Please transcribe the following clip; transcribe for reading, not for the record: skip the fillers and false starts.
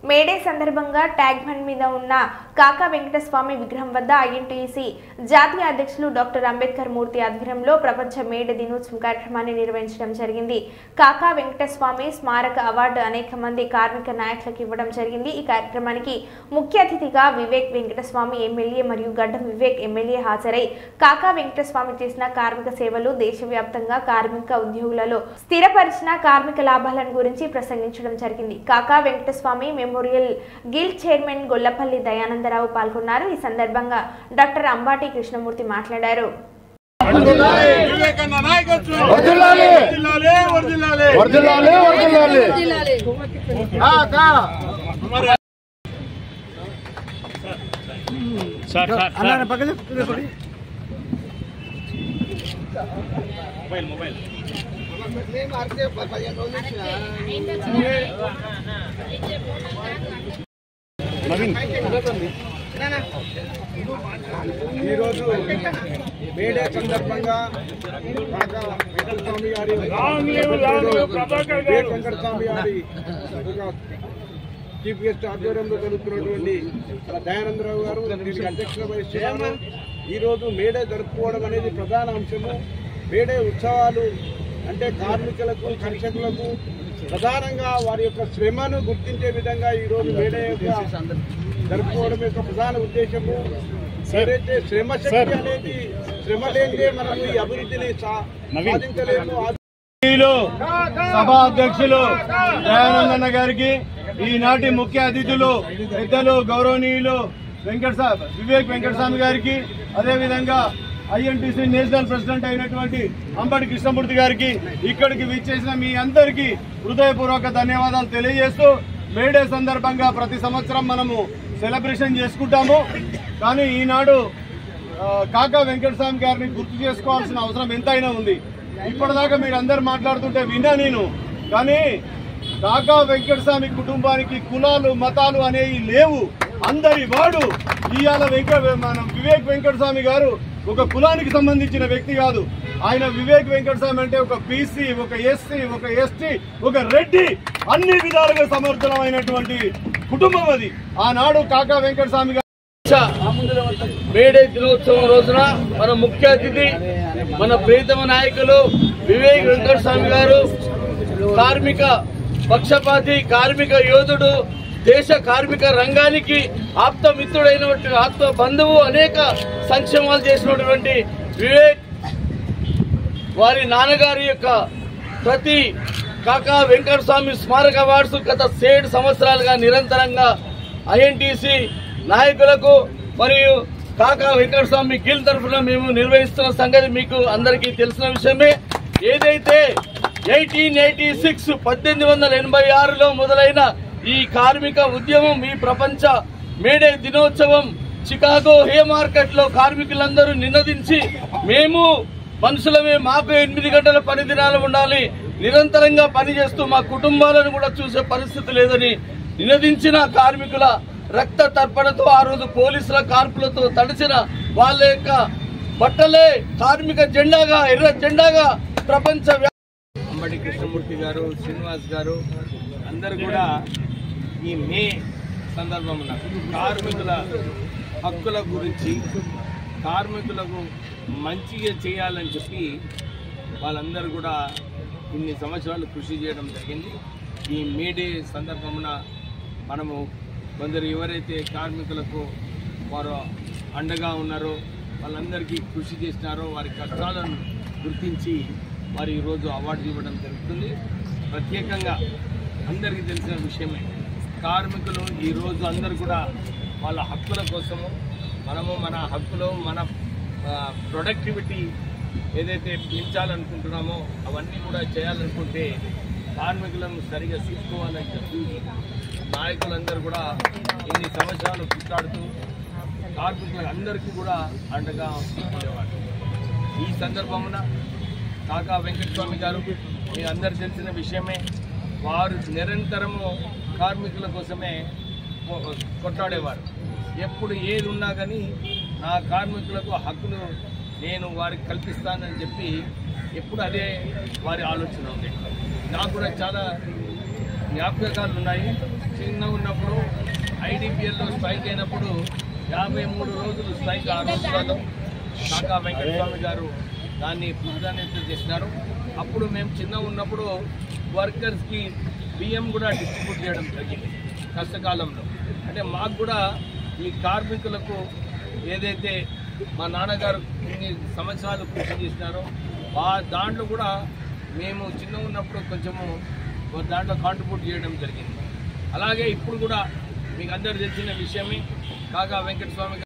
May Day సందర్భంగా tag bund మీద ఉన్న కాకా వెంకటస్వామి విగ్రహం వద్ద ఐఎన్టీయూసీ జాతీయ అధ్యక్షులు డాక్టర్ అంబేద్కర్ మూర్తి ఆధ్వర్యంలో ప్రపంచ మేడే దినోత్సవం కార్యక్రమాన్ని నిర్వహించడం జరిగింది. కాకా వెంకటస్వామి స్మారక అవార్డు అనేక మంది కార్మిక నాయకులకు ఇవ్వడం జరిగింది. ఈ కార్యక్రమానికి ముఖ్య అతిథిగా వివేక్ వెంకటస్వామి ఎమ్మెల్యే మరియు గడ్డం వివేక్ ఎమ్మెల్యే హాజరై కాకా వెంకటస్వామి చేసిన కార్మిక సేవలు, దేశవ్యాప్తంగా కార్మిక ఉద్యోగులలో స్థిరపరిచిన కార్మిక లాభాలను గురించి ప్రసంగించడం జరిగింది. Kaka Venkataswamy memorial guild chairman Gollapalli Dayanandarao పాల్గొన్నారు. ఈ సందర్భంగా డాక్టర్ అంబాటి కృష్ణమూర్తి మాట్లాడారు. ఈరోజు మేడే సందర్భంగా కాకా వెంకటస్వామి గారి వెంకటస్వామి గారి చీఫ్ గెస్ట్ ఆధ్వర్యంలో జరుగుతున్నటువంటి దయానందరావు గారు దీనికి అధ్యక్షత వహిస్తున్నారు. ఈరోజు మేడే జరుపుకోవడం అనేది ప్రధాన అంశము. మేడే ఉత్సవాలు అంటే కార్మికులకు, కర్షకులకు ప్రధానంగా వారి యొక్క శ్రమను గుర్తించే విధంగా ఈరోజు మేడే యొక్క జరుపుకోవడం యొక్క ప్రధాన ఉద్దేశము. ఏదైతే శ్రమశక్తి అనేది శ్రమ లేనిదే మనం ఈ అభివృద్ధిని సాధించలేము. సభా అధ్యక్షులు దయానందన్న గారికి, ఈనాటి ముఖ్య అతిథులు పెద్దలు గౌరవనీయులు వివేక్ వెంకటస్వామి గారికి, అదేవిధంగా ఐఎన్టీసీ నేషనల్ ప్రెసిడెంట్ అయినటువంటి అంబటి కృష్ణమూర్తి గారికి, ఇక్కడికి విచ్చేసిన మీ అందరికీ హృదయపూర్వక ధన్యవాదాలు తెలియజేస్తూ, మేడే సందర్భంగా ప్రతి సంవత్సరం మనము సెలబ్రేషన్ చేసుకుంటాము. కానీ ఈనాడు కాకా వెంకటస్వామి గారిని గుర్తు చేసుకోవాల్సిన అవసరం ఎంతైనా ఉంది. ఇప్పటిదాకా మీరు అందరు మాట్లాడుతుంటే విన్నా నేను. కానీ కాకా వెంకటస్వామి కుటుంబానికి కులాలు, మతాలు అనేవి లేవు. అందరి వాడు ఇవాళ మన వివేక్ వెంకటస్వామి గారు ఒక కులానికి సంబంధించిన వ్యక్తి కాదు. ఆయన వివేక్ వెంకటస్వామి అంటే ఒక బీసీ, ఒక ఎస్సీ, ఒక ఎస్టీ, ఒక రెడ్డి, అన్ని విధాలుగా సమర్థనమైనటువంటి కుటుంబం అది. ఆనాడు కాకా వెంకటస్వామి గారు మేడే దినోత్సవం రోజున మన ముఖ్య అతిథి, మన ప్రియతమ నాయకులు వివేక్ వెంకటస్వామి గారు, కార్మిక పక్షపాతి, కార్మిక యోధుడు, దేశ కార్మిక రంగానికి ఆప్త మిత్రుడైనటువంటి ఆప్త బంధువు, అనేక సంక్షేమాలు చేసినటువంటి వివేక్ వారి నాన్నగారి యొక్క ప్రతి కాకా వెంకటస్వామి స్మారక అవార్డ్స్ గత 7 సంవత్సరాలుగా నిరంతరంగా ఐఎన్టీసీ నాయకులకు మరియు కాకా వెంకటస్వామి గిల్డ్ తరఫున మేము నిర్వహిస్తున్న సంగతి మీకు అందరికీ తెలిసిన విషయమే. ఏదైతే 1886 మొదలైన ఈ కార్మిక ఉద్యమం, ఈ ప్రపంచ మేడే దినోత్సవం చికాగో హే మార్కెట్ లో కార్మికులందరూ నినదించి, మేము మనుషులమే, మాకు 8 గంటల పని దినాలు ఉండాలి, నిరంతరంగా పనిచేస్తూ మా కుటుంబాలను కూడా చూసే పరిస్థితి లేదని నినదించిన కార్మికుల రక్త తర్పణతో ఆ రోజు పోలీసుల కార్పులతో తడిచిన వాళ్ళ యొక్క బట్టలే కార్మిక జెండాగా, ఎర్ర జెండాగా ప్రపంచ అంబటి కృష్ణమూర్తి గారు, శ్రీనివాస్ గారు అందరు కూడా ఈ మే సందర్భంలో కార్మికుల హక్కుల గురించి, కార్మికులకు మంచిగా చేయాలని చెప్పి వాళ్ళందరూ కూడా ఇన్ని సంవత్సరాలు కృషి చేయడం జరిగింది. ఈ మేడే సందర్భమున మనము కొందరు ఎవరైతే కార్మికులకు వారు అండగా ఉన్నారో వాళ్ళందరికీ కృషి చేసినారో వారి కష్టాలను గుర్తించి వారు ఈరోజు అవార్డు ఇవ్వడం జరుగుతుంది. ప్రత్యేకంగా అందరికీ తెలిసిన విషయమే, కార్మికులు ఈరోజు అందరూ కూడా వాళ్ళ హక్కుల కోసము మనము మన హక్కులు, మన ప్రొడక్టివిటీ ఏదైతే పెంచాలనుకుంటున్నామో అవన్నీ కూడా చేయాలనుకుంటే కార్మికులను సరిగా తీసుకోవాలని చెప్పి నాయకులందరూ కూడా ఇన్ని సంవత్సరాలు పుట్టాడుతూ కార్మికులందరికీ కూడా అండగా ఉండేవాడు. ఈ సందర్భమున కాకా వెంకటస్వామి గారు మీ అందరు తెలిసిన విషయమే, వారు నిరంతరము కార్మికుల కోసమే కొట్లాడేవారు. ఎప్పుడు ఏది ఉన్నా కానీ నా కార్మికులకు హక్కులు నేను వారికి కల్పిస్తానని చెప్పి ఎప్పుడు అదే వారి ఆలోచన ఉంది. నాకు కూడా చాలా జ్ఞాపకాలు ఉన్నాయి. చిన్న ఉన్నప్పుడు ఐడిపిఎల్లో స్ట్రైక్ అయినప్పుడు 53 రోజులు స్ట్రైక్ ఆరోగ్యాలు కాకా వెంకటస్వామి గారు దాన్ని ప్రాధాన్యత చేసినారు. అప్పుడు మేము చిన్న ఉన్నప్పుడు వర్కర్స్కి బియ్యం కూడా డిస్ట్రిబ్యూట్ చేయడం జరిగింది కష్టకాలంలో. అంటే మాకు కూడా ఈ కార్మికులకు ఏదైతే మా నాన్నగారు ఇన్ని సంవత్సరాలు కృషి చేసినారో దాంట్లో కూడా మేము చిన్న ఉన్నప్పుడు కొంచెము దాంట్లో కాంట్రిబ్యూట్ చేయడం జరిగింది. అలాగే ఇప్పుడు కూడా మీకు అందరూ తెలిసిన విషయమే కాకా వెంకటస్వామి